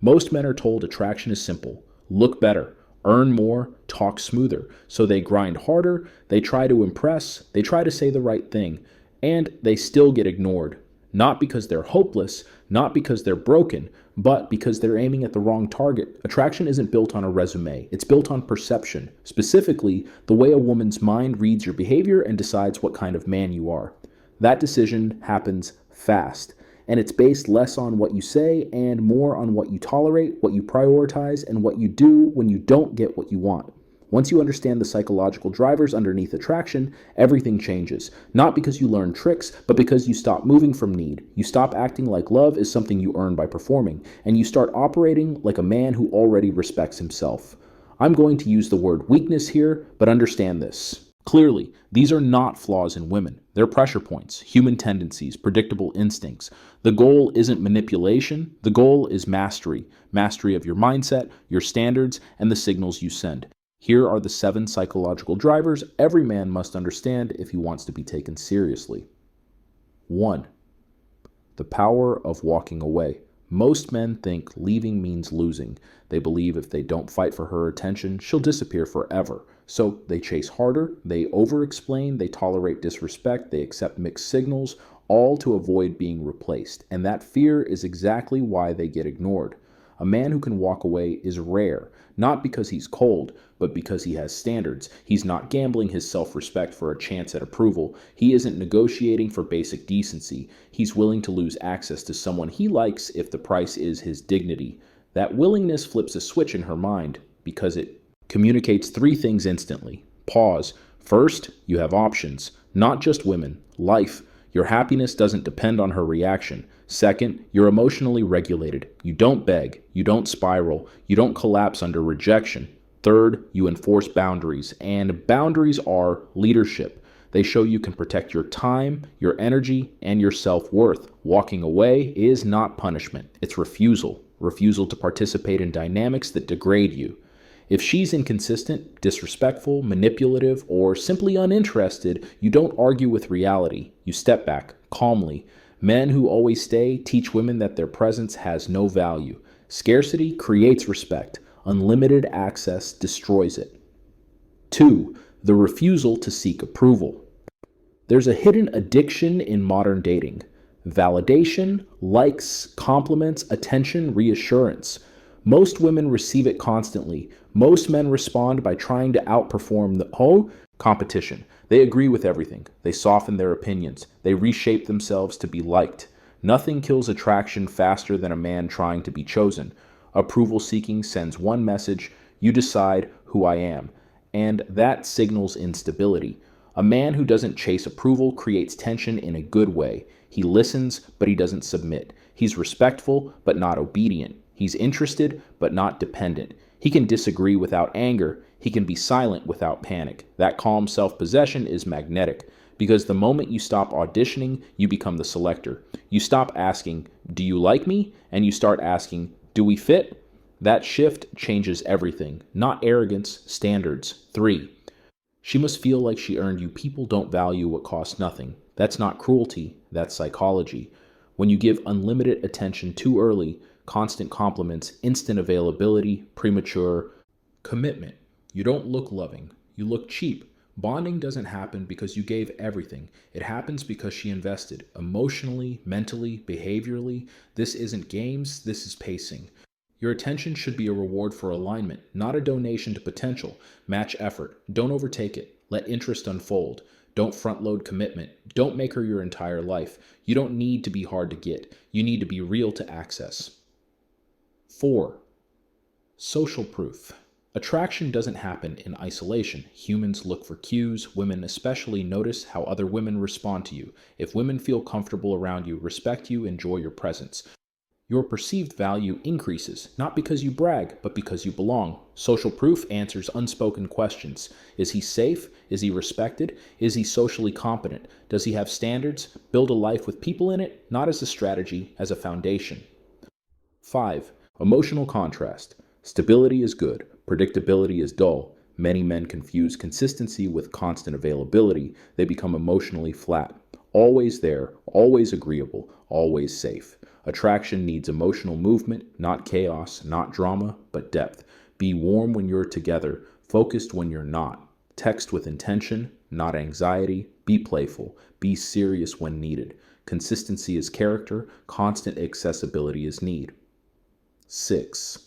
Most men are told attraction is simple: look better, earn more, talk smoother. So they grind harder, they try to impress, they try to say the right thing, and they still get ignored. Not because they're hopeless, not because they're broken, but because they're aiming at the wrong target. Attraction isn't built on a resume, it's built on perception, specifically the way a woman's mind reads your behavior and decides what kind of man you are. That decision happens fast, and it's based less on what you say and more on what you tolerate, what you prioritize, and what you do when you don't get what you want. Once you understand the psychological drivers underneath attraction, everything changes. Not because you learn tricks, but because you stop moving from need. You stop acting like love is something you earn by performing, and you start operating like a man who already respects himself. I'm going to use the word weakness here, but understand this. Clearly, these are not flaws in women. They're pressure points, human tendencies, predictable instincts. The goal isn't manipulation. The goal is mastery. Mastery of your mindset, your standards, and the signals you send. Here are the 7 psychological drivers every man must understand if he wants to be taken seriously. 1. The power of walking away. Most men think leaving means losing. They believe if they don't fight for her attention, she'll disappear forever. So they chase harder, they over-explain, they tolerate disrespect, they accept mixed signals, all to avoid being replaced. And that fear is exactly why they get ignored. A man who can walk away is rare, not because he's cold, but because he has standards. He's not gambling his self-respect for a chance at approval. He isn't negotiating for basic decency. He's willing to lose access to someone he likes if the price is his dignity. That willingness flips a switch in her mind because it communicates 3 things instantly. Pause. First, you have options. Not just women. Life. Your happiness doesn't depend on her reaction. Second, you're emotionally regulated. You don't beg. You don't spiral. You don't collapse under rejection. Third, you enforce boundaries. And boundaries are leadership. They show you can protect your time, your energy, and your self-worth. Walking away is not punishment. It's refusal. Refusal to participate in dynamics that degrade you. If she's inconsistent, disrespectful, manipulative, or simply uninterested, you don't argue with reality. You step back, calmly. Men who always stay teach women that their presence has no value. Scarcity creates respect. Unlimited access destroys it. 2. The refusal to seek approval. There's a hidden addiction in modern dating. Validation, likes, compliments, attention, reassurance. Most women receive it constantly. Most men respond by trying to outperform the competition. They agree with everything. They soften their opinions. They reshape themselves to be liked. Nothing kills attraction faster than a man trying to be chosen. Approval seeking sends one message: you decide who I am. And that signals instability. A man who doesn't chase approval creates tension in a good way. He listens, but he doesn't submit. He's respectful, but not obedient. He's interested, but not dependent. He can disagree without anger. He can be silent without panic. That calm self-possession is magnetic, because the moment you stop auditioning, you become the selector. You stop asking, do you like me? And you start asking, do we fit? That shift changes everything. Not arrogance, standards. 3. She must feel like she earned you. People don't value what costs nothing. That's not cruelty, that's psychology. When you give unlimited attention too early, constant compliments, instant availability, premature commitment, you don't look loving, you look cheap. Bonding doesn't happen because you gave everything. It happens because she invested emotionally, mentally, behaviorally. This isn't games, this is pacing. Your attention should be a reward for alignment, not a donation to potential. Match effort. Don't overtake it. Let interest unfold. Don't front-load commitment. Don't make her your entire life. You don't need to be hard to get. You need to be real to access. 4. Social proof. Attraction doesn't happen in isolation. Humans look for cues. Women especially notice how other women respond to you. If women feel comfortable around you, respect you, enjoy your presence, your perceived value increases, not because you brag, but because you belong. Social proof answers unspoken questions. Is he safe? Is he respected? Is he socially competent? Does he have standards? Build a life with people in it, not as a strategy, as a foundation. 5. Emotional contrast. Stability is good. Predictability is dull. Many men confuse consistency with constant availability. They become emotionally flat. Always there, always agreeable, always safe. Attraction needs emotional movement, not chaos, not drama, but depth. Be warm when you're together, focused when you're not. Text with intention, not anxiety. Be playful. Be serious when needed. Consistency is character, constant accessibility is need. 6.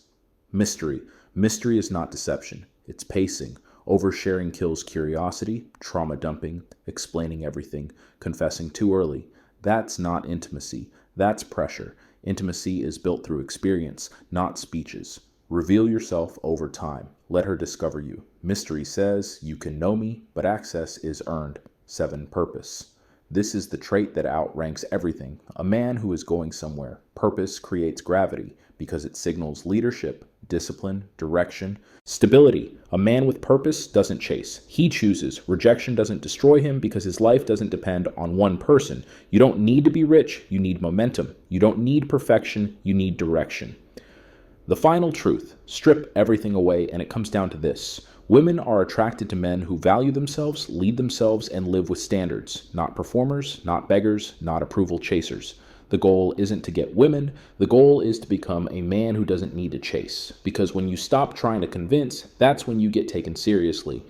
Mystery. Mystery is not deception, it's pacing. Oversharing kills curiosity, trauma dumping, explaining everything, confessing too early. That's not intimacy, that's pressure. Intimacy is built through experience, not speeches. Reveal yourself over time. Let her discover you. Mystery says, you can know me, but access is earned. 7. Purpose. This is the trait that outranks everything. A man who is going somewhere. Purpose creates gravity because it signals leadership, discipline, direction, stability. A man with purpose doesn't chase. He chooses. Rejection doesn't destroy him because his life doesn't depend on one person. You don't need to be rich, you need momentum. You don't need perfection, you need direction. The final truth, strip everything away, and it comes down to this. Women are attracted to men who value themselves, lead themselves, and live with standards. Not performers, not beggars, not approval chasers. The goal isn't to get women. The goal is to become a man who doesn't need to chase. Because when you stop trying to convince, that's when you get taken seriously.